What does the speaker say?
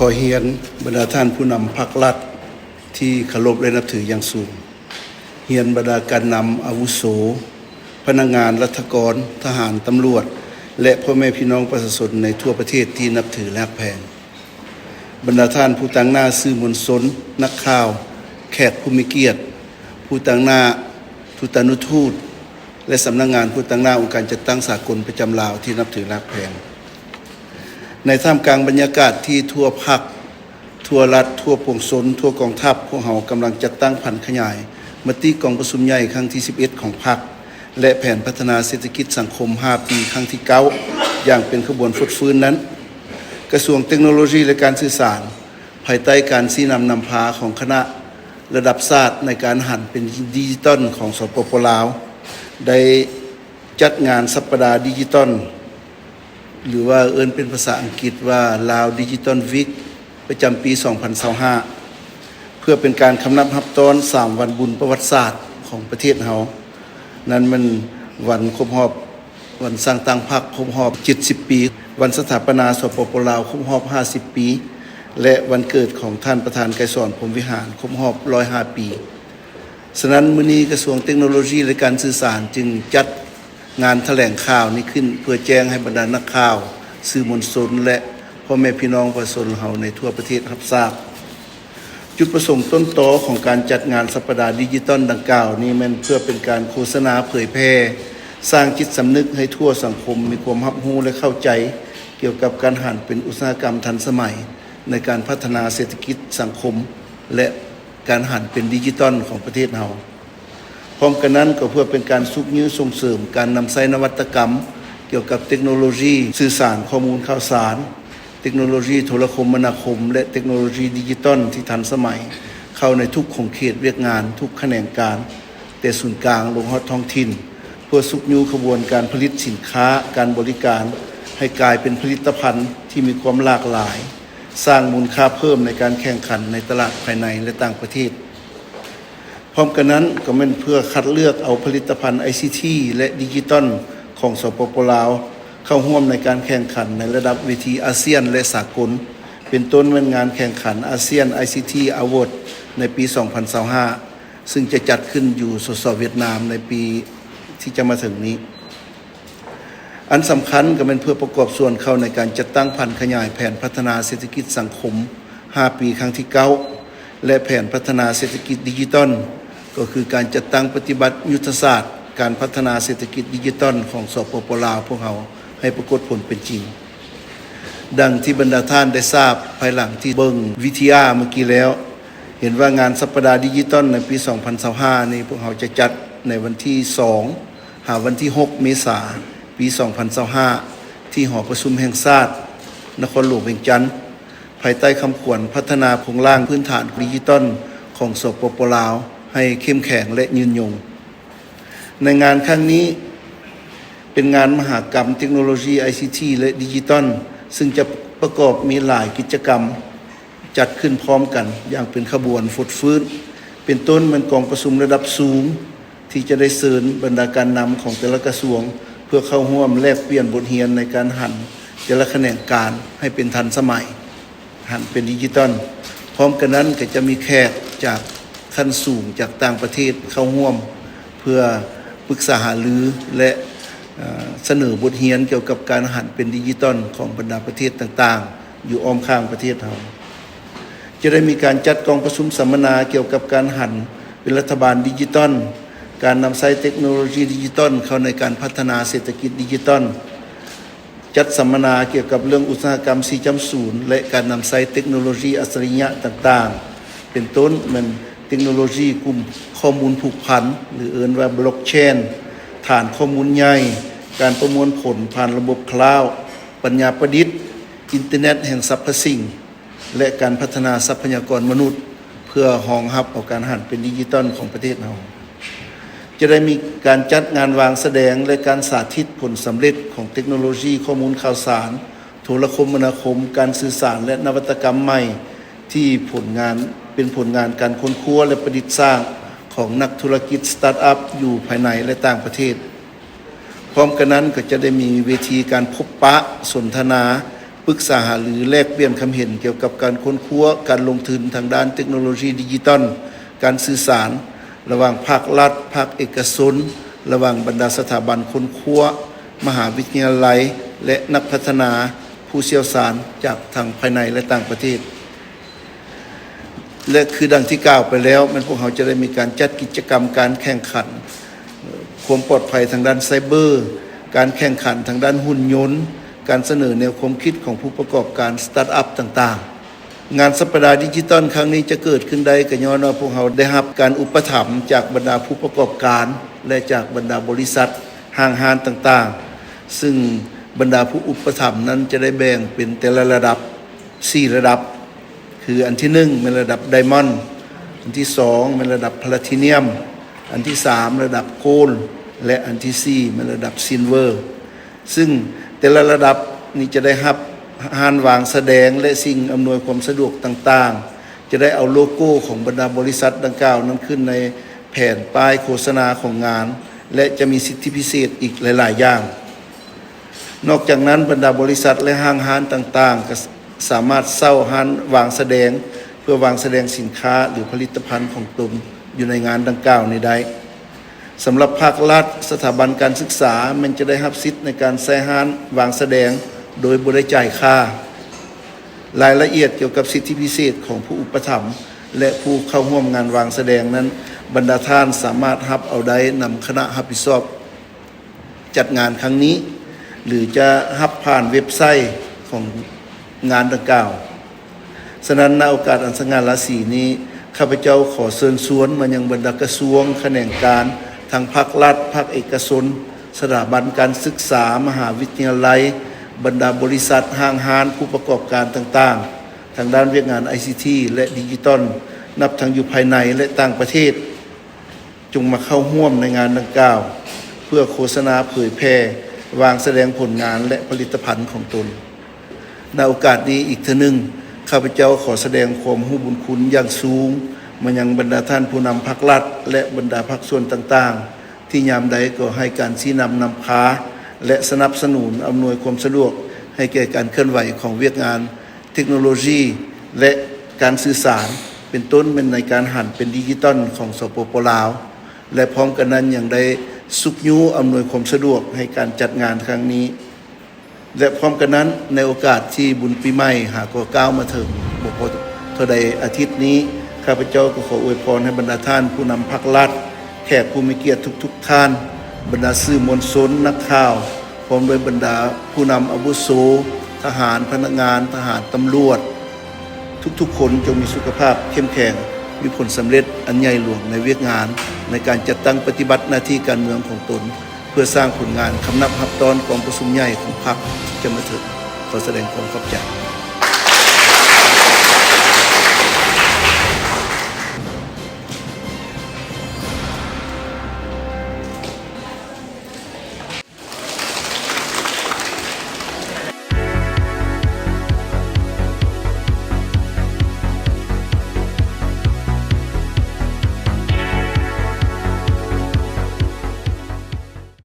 ขอเฮียนบรรดาท่านผู้นำพรรครัฐที่เคารพและนับถืออย่างสูงเฮียนบรรดาการนำอาวุโสพนักงานรัฐกรทหารตำรวจและพ่อแม่พี่น้องประชาชนในทั่วประเทศที่นับถือและแพงบรรดาท่านผู้ตั้งหน้าสื่อมวลชนนักข่าวแขกผู้มีเกียรติผู้ตั้งหน้าทูตานุทูตและสำนักงานผู้ตั้งหน้าองค์การจัดตั้งสากลประจำลาวที่นับถือและแพงในท่ามกลางบรรยากาศที่ทั่วภาคทั่วรัฐทั่วปวงชนทั่วกองทัพพวกเรากำลังจัดตั้งแผนขยายมติกองประชุมใหญ่ครั้งที่11ของพรรคและแผนพัฒนาเศรษฐกิจสังคม5ปีครั้งที่9อย่างเป็นขบวนฟุดฟื้นนั้นกระทรวงเทคโนโลยีและการสื่อสารภายใต้การชี้นำพาของคณะระดับชาติในการหันเป็นดิจิตอลของสปป.ลาวได้จัดงานสัปดาห์ดิจิตอลหรือว่าเป็นภาษาอังกฤษว่า Lao Digital Week ประจำปี 2025 เพื่อเป็นการคำนับรับตอน3วันบุญประวัติศาสตร์ของประเทศเรานั้นมันวันครบรอบวันสร้างตั้งพรรคครบรอบ70 ปีวันสถาปนาสปป.ลาวครบรอบ50 ปีและวันเกิดของท่านประธานไกรสอนพรหมวิหารครบรอบ105 ปีฉะนั้นมื้อนี้กระทรวงเทคโนโลยีและการสื่อสารจึงจัดงานแถลงข่าวนี้ขึ้นเพื่อแจ้งให้บรรดานักข่าวสื่อมวลชนและพ่อแม่พี่น้องประชาชนเฮาในทั่วประเทศรับทราบจุดประสงค์ต้นตอของการจัดงานสัปดาห์ดิจิตอลดังกล่าวนี้มันเพื่อเป็นการโฆษณาเผยแพร่สร้างจิตสำนึกให้ทั่วสังคมมีความรับรู้และเข้าใจเกี่ยวกับการหันเป็นอุตสาหกรรมทันสมัยในการพัฒนาเศรษฐกิจสังคมและการหันเป็นดิจิตอลของประเทศเฮาพร้อมกันนั้นก็เพื่อเป็นการซุกยื้อส่งเสริมการนำใช้นวัตกรรมเกี่ยวกับเทคโนโลยีสื่อสารข้อมูลข่าวสารเทคโนโลยีโทรคมนาคมและเทคโนโลยีดิจิตอลที่ทันสมัยเข้าในทุกขงเขตเวียกงานทุกแขนงการแต่ศูนย์กลางลงฮอดท้องถิ่นเพื่อซุกยื้อขบวนการผลิตสินค้าการบริการให้กลายเป็นผลิตภัณฑ์ที่มีความหลากหลายสร้างมูลค่าเพิ่มในการแข่งขันในตลาดภายในและต่างประเทศพร้อมกันนั้นก็เป็นเพื่อคัดเลือกเอาผลิตภัณฑ์ ICT และดิจิตอลของสปป.ลาวเข้าร่วมในการแข่งขันในระดับเวทีอาเซียนและสากลเป็นต้นเป็นงานแข่งขันอาเซียน ICT Award ในปี 2025 ซึ่งจะจัดขึ้นอยู่สปป.เวียดนามในปีที่จะมาถึงนี้อันสำคัญก็เป็นเพื่อประกอบส่วนเข้าในการจัดตั้งพันขยายแผนพัฒนาเศรษฐกิจสังคม5ปีครั้งที่9และแผนพัฒนาเศรษฐกิจดิจิตอลก็คือการจัดตั้งปฏิบัติยุทธศาสตร์การพัฒนาเศรษฐกิจดิจิตอลของสปป.ลาวพวกเราให้ปรากฏผลเป็นจริงดังที่บรรดาท่านได้ทราบภายหลังที่เบิ่งวิทยาเมื่อกี้แล้วเห็นว่างานสัปดาห์ดิจิตอลในปี 2025 นี้พวกเราจะจัดในวันที่2หาวันที่6เมษายนปี 2025 ที่หอประชุมแห่งชาตินครหลวงเวียงจันทน์ภายใต้คำขวัญพัฒนาโครงสร้างพื้นฐานดิจิตอลของสปป.ลาวให้เข้มแข็งและยืนยงในงานครั้งนี้เป็นงานมหกรรมเทคโนโลยี ICT และดิจิตอลซึ่งจะประกอบมีหลายกิจกรรมจัดขึ้นพร้อมกันอย่างเป็นขบวนฟุดฟื้นเป็นต้นมันกองประชุมระดับสูงที่จะได้เชิญบรรดาการนำของแต่ละกระทรวงเพื่อเข้าร่วมแลกเปลี่ยนบทเรียนในการหันแต่ละแขนงการให้เป็นทันสมัยหันเป็นดิจิตอลพร้อมกันนั้นก็จะมีแขกจากขั้นสูงจากต่างประเทศเข้าร่วมเพื่อปรึกษาหารือและเสนอบทเรียนเกี่ยวกับการหันเป็นดิจิตอลของบรรดาประเทศต่างๆอยู่อ้อมข้างประเทศเราจะได้มีการจัดกองประชุมสัมมนาเกี่ยวกับการหันเป็นรัฐบาลดิจิตอลการนำใช้เทคโนโลยีดิจิตอลเข้าในการพัฒนาเศรษฐกิจดิจิตอลจัดสัมมนาเกี่ยวกับเรื่องอุตสาหกรรม 4.0 และการนำใช้เทคโนโลยีอัจฉริยะต่างๆเป็นต้นมันเทคโนโลยีกลุ่มข้อมูลผูกพันหรือว่าบล็อกเชนฐานข้อมูลใหญ่การประมวลผลผ่านระบบคลาวด์ปัญญาประดิษฐ์อินเทอร์เน็ตแห่งสรรพสิ่งและการพัฒนาทรัพยากรมนุษย์เพื่อรองรับเอาการหันเป็นดิจิตอลของประเทศเราจะได้มีการจัดงานวางแสดงและการสาธิตผลสำเร็จของเทคโนโลยีข้อมูลข่าวสารโทรคมนาคมการสื่อสารและนวัตกรรมใหม่ที่เป็นผลงานการค้นคว้าและประดิษฐ์สร้างของนักธุรกิจสตาร์ทอัพอยู่ภายในและต่างประเทศพร้อมกันนั้นก็จะได้มีเวทีการพบปะสนทนา ปรึกษาหารือแลกเปลี่ยนความเห็นเกี่ยวกับการค้นคว้าการลงทุนทางด้านเทคโนโลยีดิจิทัลการสื่อสารระหว่างภาครัฐภาคเอกชนระหว่างบรรดาสถาบันค้นคว้ามหาวิทยาลัยและนักพัฒนาผู้เชี่ยวชาญจากทางภายในและต่างประเทศและคือดังที่กล่าวไปแล้วมันพวกเขาจะได้มีการจัดกิจกรรมการแข่งขันความปลอดภัยทางด้านไซเบอร์การแข่งขันทางด้านหุ่นยนต์การเสนอแนวความคิดของผู้ประกอบการสตาร์ทอัพต่างๆงานสัปดาห์ดิจิทัลครั้งนี้จะเกิดขึ้นได้ก็ย้อนว่าพวกเขาได้รับการอุปถัมภ์จากบรรดาผู้ประกอบการและจากบรรดาบริษัทห้างร้านต่างๆซึ่งบรรดาผู้อุปถัมภ์นั้นจะได้แบ่งเป็นแต่ละระดับ4ระดับคืออันที่1เป็นระดับไดมอนด์อันที่2เป็นระดับแพลทินัมอันที่3ระดับโกลด์และอันที่4เป็นระดับซิลเวอร์ซึ่งแต่ละระดับนี้จะได้รับหานวางแสดงและสิ่งอำนวยความสะดวกต่างๆจะได้เอาโลโก้ของบรรดาบริษัทดังกล่าวนั้นขึ้นในแผ่นป้ายโฆษณาของงานและจะมีสิทธิพิเศษอีกหลายๆอย่างนอกจากนั้นบรรดาบริษัทและห้างร้านต่างๆก็สามารถเช่าห้านวางแสดงเพื่อวางแสดงสินค้าหรือผลิตภัณฑ์ของตนอยู่ในงานดังกล่าวนี้ได้สำหรับภาครัฐสถาบันการศึกษามันจะได้รับสิทธิ์ในการใช้ห้านวางแสดงโดยบ่ได้จ่ายค่ารายละเอียดเกี่ยวกับสิทธิพิเศษของผู้อุปถัมภ์และผู้เข้าร่วมงานวางแสดงนั้นบรรดาท่านสามารถรับเอาได้นำคณะรับผิดชอบจัดงานครั้งนี้หรือจะรับผ่านเว็บไซต์ของงานดังกล่าวฉะนั้นในโอกาสอันสง่าราศีนี้ข้าพเจ้าขอเชิญชวนมายังบรรดากระทรวงแขนงการทางภาครัฐภาคเอกชนสถาบันการศึกษามหาวิทยาลัยบรรดาบริษัทห้างร้านผู้ประกอบการต่างๆทางด้านเวียกงาน ICT และดิจิทัลนับทั้งอยู่ภายในและต่างประเทศจงมาเข้าร่วมในงานดังกล่าวเพื่อโฆษณาเผยแพร่วางแสดงผลงานและผลิตภัณฑ์ของตนในโอกาสนี้อีกเทื่อนึงข้าพเจ้าขอแสดงความรู้บุญคุณอย่างสูงมายังบรรดาท่านผู้นำภาครัฐและบรรดาภาคส่วนต่างๆที่ยามใดก็ให้การชี้นำนำพาและสนับสนุนอำนวยความสะดวกให้แก่การเคลื่อนไหวของเวียกงานเทคโนโลยีและการสื่อสารเป็นต้นเป็นในการหันเป็นดิจิทัลของสปป.ลาวและพร้อมกันนั้นยังได้สุขยุอำนวยความสะดวกให้การจัดงานครั้งนี้และพร้อมกันนั้นในโอกาสที่บุญปีใหม่หากว่าก้าวมาถึงบ่พอเท่าใดอาทิตย์นี้ข้าพเจ้าก็ขออวยพรให้บรรดาท่านผู้นำภาครัฐแขกผู้มีเกียรติทุกๆท่านบรรดาสื่อมวลชนนักข่าวพร้อมด้วยบรรดาผู้นำอาวุโสทหารพนักงานทหารตำรวจทุกๆคนจงมีสุขภาพเข้มแข็งมีผลสำเร็จอันใหญ่หลวงในเวียกงานในการจัดตั้งปฏิบัติหน้าที่การเมืองของตนเพื่อสร้างผลงานคำนับรับตอนกองประชุมใหญ่ของพรรคจะมาถึงขอแสดงความขอบใจ